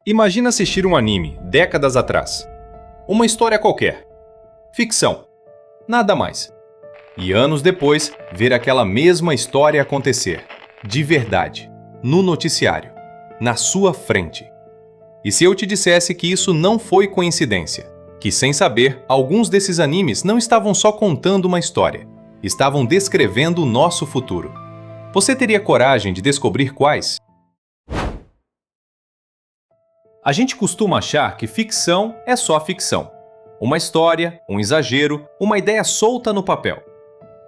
Imagina assistir um anime, décadas atrás. Uma história qualquer. Ficção. Nada mais. E anos depois, ver aquela mesma história acontecer. De verdade. No noticiário. Na sua frente. E se eu te dissesse que isso não foi coincidência? Que sem saber, alguns desses animes não estavam só contando uma história. Estavam descrevendo o nosso futuro. Você teria coragem de descobrir quais? A gente costuma achar que ficção é só ficção. Uma história, um exagero, uma ideia solta no papel.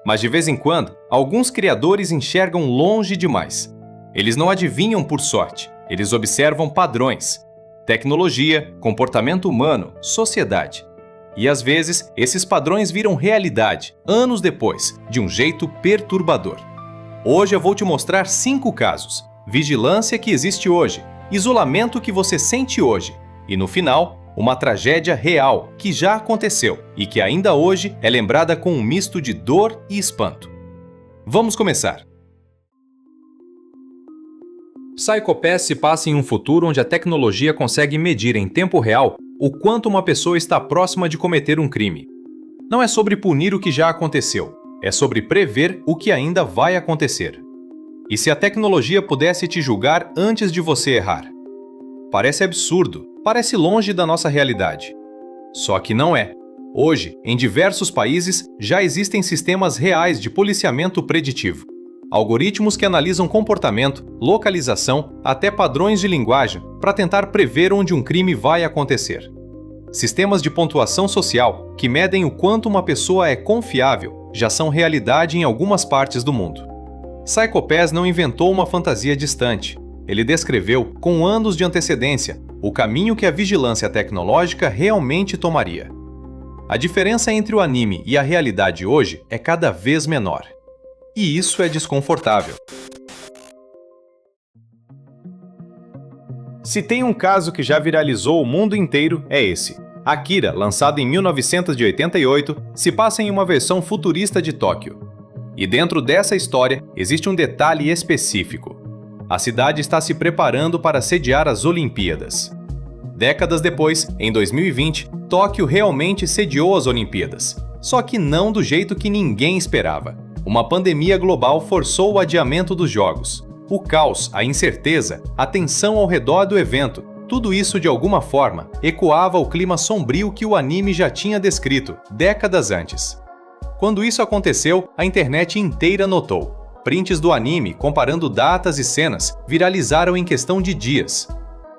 Mas de vez em quando, alguns criadores enxergam longe demais. Eles não adivinham por sorte, eles observam padrões. Tecnologia, comportamento humano, sociedade. E às vezes, esses padrões viram realidade, anos depois, de um jeito perturbador. Hoje eu vou te mostrar 5 casos. Vigilância que existe hoje. Isolamento que você sente hoje e, no final, uma tragédia real que já aconteceu e que ainda hoje é lembrada com um misto de dor e espanto. Vamos começar! Psycho Pass se passa em um futuro onde a tecnologia consegue medir em tempo real o quanto uma pessoa está próxima de cometer um crime. Não é sobre punir o que já aconteceu, é sobre prever o que ainda vai acontecer. E se a tecnologia pudesse te julgar antes de você errar? Parece absurdo, parece longe da nossa realidade. Só que não é. Hoje, em diversos países, já existem sistemas reais de policiamento preditivo. Algoritmos que analisam comportamento, localização, até padrões de linguagem para tentar prever onde um crime vai acontecer. Sistemas de pontuação social que medem o quanto uma pessoa é confiável já são realidade em algumas partes do mundo. Psycho Pass não inventou uma fantasia distante. Ele descreveu, com anos de antecedência, o caminho que a vigilância tecnológica realmente tomaria. A diferença entre o anime e a realidade hoje é cada vez menor. E isso é desconfortável. Se tem um caso que já viralizou o mundo inteiro, é esse. Akira, lançado em 1988, se passa em uma versão futurista de Tóquio. E dentro dessa história, existe um detalhe específico. A cidade está se preparando para sediar as Olimpíadas. Décadas depois, em 2020, Tóquio realmente sediou as Olimpíadas. Só que não do jeito que ninguém esperava. Uma pandemia global forçou o adiamento dos Jogos. O caos, a incerteza, a tensão ao redor do evento, tudo isso de alguma forma ecoava o clima sombrio que o anime já tinha descrito, décadas antes. Quando isso aconteceu, a internet inteira notou. Prints do anime comparando datas e cenas viralizaram em questão de dias.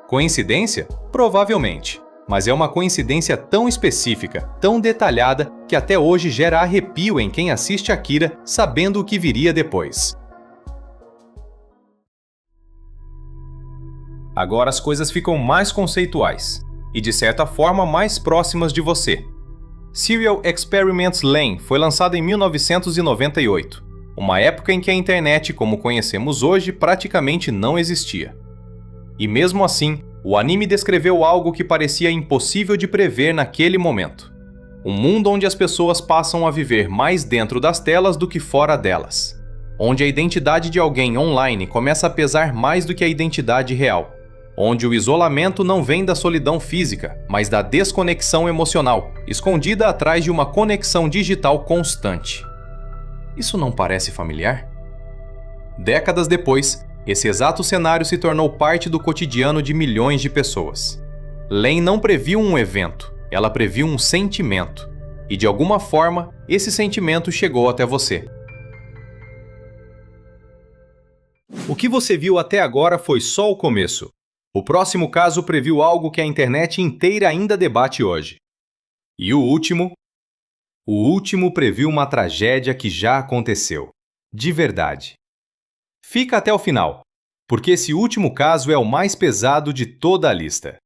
Coincidência? Provavelmente. Mas é uma coincidência tão específica, tão detalhada, que até hoje gera arrepio em quem assiste Akira sabendo o que viria depois. Agora as coisas ficam mais conceituais e, de certa forma, mais próximas de você. Serial Experiments Lain foi lançado em 1998, uma época em que a internet, como conhecemos hoje, praticamente não existia. E mesmo assim, o anime descreveu algo que parecia impossível de prever naquele momento. Um mundo onde as pessoas passam a viver mais dentro das telas do que fora delas. Onde a identidade de alguém online começa a pesar mais do que a identidade real. Onde o isolamento não vem da solidão física, mas da desconexão emocional, escondida atrás de uma conexão digital constante. Isso não parece familiar? Décadas depois, esse exato cenário se tornou parte do cotidiano de milhões de pessoas. Lain não previu um evento, ela previu um sentimento. E de alguma forma, esse sentimento chegou até você. O que você viu até agora foi só o começo. O próximo caso previu algo que a internet inteira ainda debate hoje. E o último previu uma tragédia que já aconteceu. De verdade. Fica até o final, porque esse último caso é o mais pesado de toda a lista.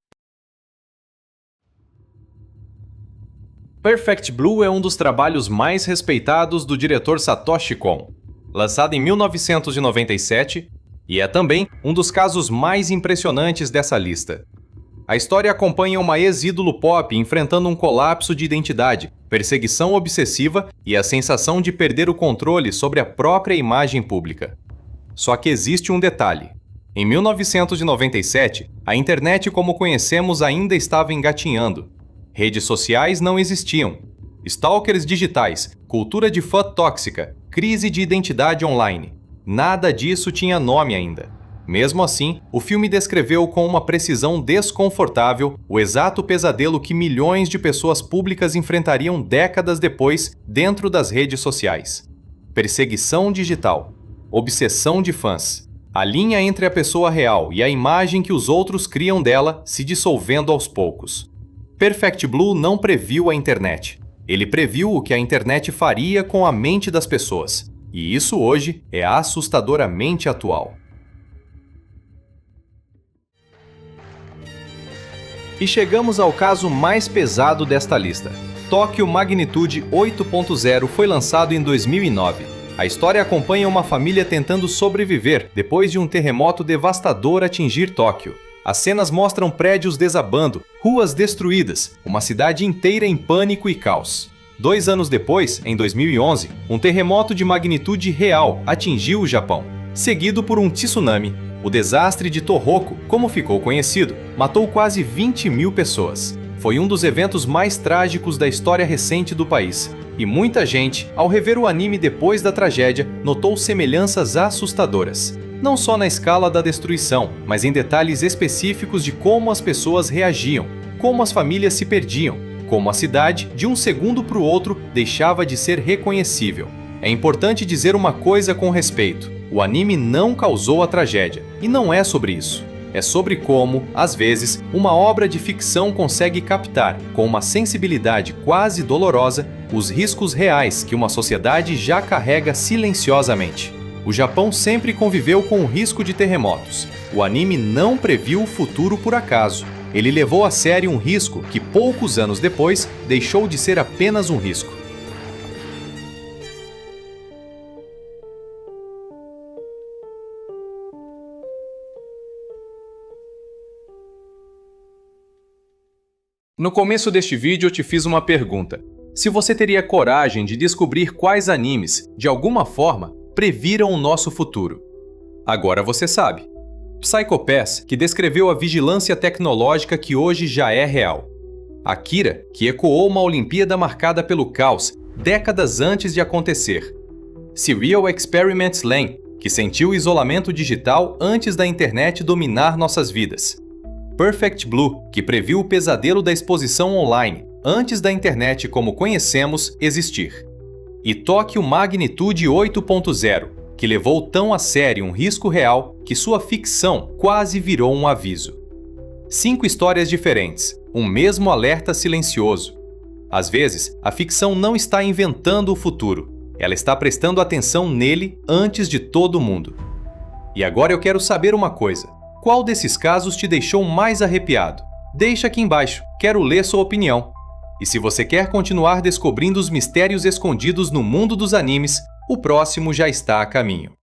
Perfect Blue é um dos trabalhos mais respeitados do diretor Satoshi Kon. Lançado em 1997, e é também um dos casos mais impressionantes dessa lista. A história acompanha uma ex-ídolo pop enfrentando um colapso de identidade, perseguição obsessiva e a sensação de perder o controle sobre a própria imagem pública. Só que existe um detalhe. Em 1997, a internet como conhecemos ainda estava engatinhando. Redes sociais não existiam. Stalkers digitais, cultura de fã tóxica, crise de identidade online. Nada disso tinha nome ainda. Mesmo assim, o filme descreveu com uma precisão desconfortável o exato pesadelo que milhões de pessoas públicas enfrentariam décadas depois dentro das redes sociais. Perseguição digital, obsessão de fãs, a linha entre a pessoa real e a imagem que os outros criam dela se dissolvendo aos poucos. Perfect Blue não previu a internet. Ele previu o que a internet faria com a mente das pessoas. E isso hoje é assustadoramente atual. E chegamos ao caso mais pesado desta lista. Tóquio Magnitude 8.0 foi lançado em 2009. A história acompanha uma família tentando sobreviver depois de um terremoto devastador atingir Tóquio. As cenas mostram prédios desabando, ruas destruídas, uma cidade inteira em pânico e caos. 2 anos depois, em 2011, um terremoto de magnitude real atingiu o Japão, seguido por um tsunami. O desastre de Tohoku, como ficou conhecido, matou quase 20 mil pessoas. Foi um dos eventos mais trágicos da história recente do país. E muita gente, ao rever o anime depois da tragédia, notou semelhanças assustadoras. Não só na escala da destruição, mas em detalhes específicos de como as pessoas reagiam, como as famílias se perdiam, como a cidade, de um segundo para o outro, deixava de ser reconhecível. É importante dizer uma coisa com respeito. O anime não causou a tragédia, e não é sobre isso. É sobre como, às vezes, uma obra de ficção consegue captar, com uma sensibilidade quase dolorosa, os riscos reais que uma sociedade já carrega silenciosamente. O Japão sempre conviveu com o risco de terremotos. O anime não previu o futuro por acaso. Ele levou a sério um risco que, poucos anos depois, deixou de ser apenas um risco. No começo deste vídeo eu te fiz uma pergunta. Se você teria coragem de descobrir quais animes, de alguma forma, previram o nosso futuro. Agora você sabe. Psycho Pass, que descreveu a vigilância tecnológica que hoje já é real. Akira, que ecoou uma Olimpíada marcada pelo caos, décadas antes de acontecer. Serial Experiments Lain, que sentiu o isolamento digital antes da internet dominar nossas vidas. Perfect Blue, que previu o pesadelo da exposição online, antes da internet como conhecemos existir. E Tóquio Magnitude 8.0, que levou tão a sério um risco real que sua ficção quase virou um aviso. 5 histórias diferentes, um mesmo alerta silencioso. Às vezes, a ficção não está inventando o futuro, ela está prestando atenção nele antes de todo mundo. E agora eu quero saber uma coisa. Qual desses casos te deixou mais arrepiado? Deixa aqui embaixo, quero ler sua opinião. E se você quer continuar descobrindo os mistérios escondidos no mundo dos animes, o próximo já está a caminho.